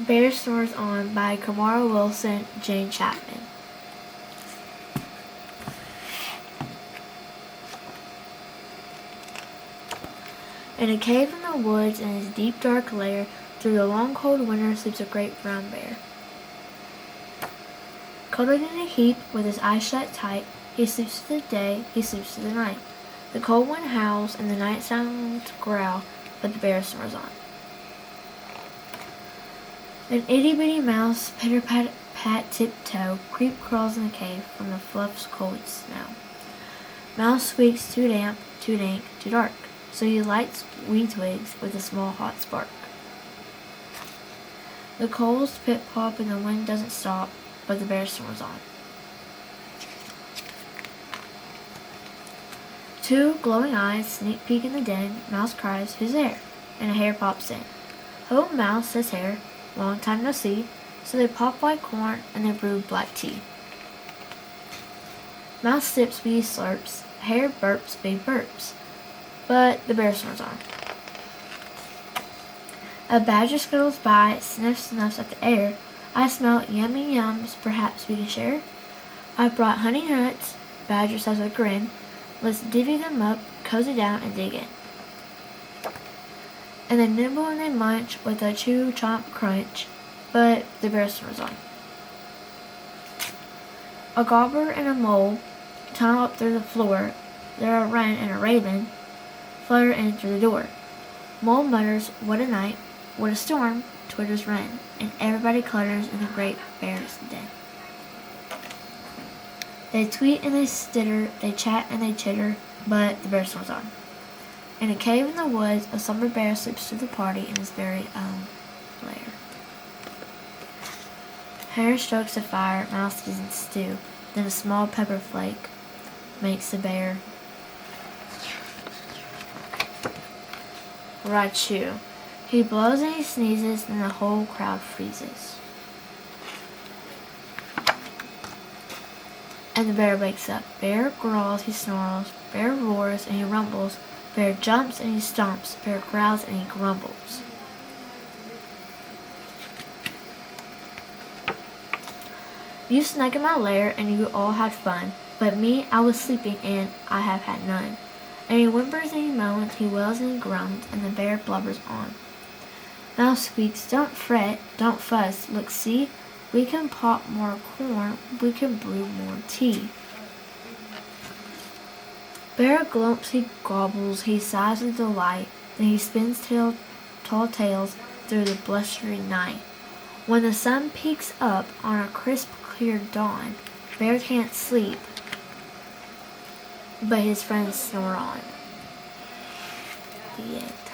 Bear Snores On by Kamara Wilson, Jane Chapman. In a cave in the woods, in his deep dark lair, through the long cold winter sleeps a great brown bear. Cuddled in a heap, with his eyes shut tight, he sleeps through the day, he sleeps through the night. The cold wind howls, and the night sounds growl, but the bear snores on. An itty-bitty mouse, pitter-pat, tip-toe, crawls in the cave from the fluff's cold snow. Mouse squeaks, too damp, too dank, too dark, so he lights wee twigs with a small hot spark. The coals pip-pop and the wind doesn't stop, but the bear snores on. Two glowing eyes sneak peek in the den. Mouse cries, "Who's there?" And a hare pops in. "Hello, Mouse," says Hare. "Long time no see." So they pop white corn and they brew black tea. Mouse sips, wee slurps. Hare burps, big burps. But the bear snores on. A badger scuttles by, snuffs at the air. "I smell yummy yums, perhaps we can share." "I've brought honey nuts," Badger says with a grin. "Let's divvy them up, cozy down, and dig in." And they nibble and they munch with a chew, chomp, crunch, but the bear snores on. A gobbler and a mole tunnel up through the floor. There are a wren and a raven flutter in through the door. Mole mutters, "What a night, what a storm," twitters wren, and everybody clutters in the great bear's den. They tweet and they stitter, they chat and they chitter, but the bear snores on. In a cave in the woods, a slumber bear sleeps through the party in his very own lair. Hare strokes the fire, Mouse doesn't stew, then a small pepper flake makes the bear right-chew. He blows and he sneezes, and the whole crowd freezes. And the bear wakes up. Bear growls, he snarls. Bear roars and he rumbles. Bear jumps and he stomps. Bear growls and he grumbles. You snuck in my lair and you all had fun, but me, I was sleeping and I have had none. And he whimpers and he moans, he wails and he groans, and the bear blubbers on. Mouse squeaks, "Don't fret, don't fuss, look, see, we can pop more corn, we can brew more tea." Bear glumps, he gobbles, he sighs with delight, then he spins tall tales through the blustery night. When the sun peeks up on a crisp, clear dawn, Bear can't sleep, but his friends snore on. The end.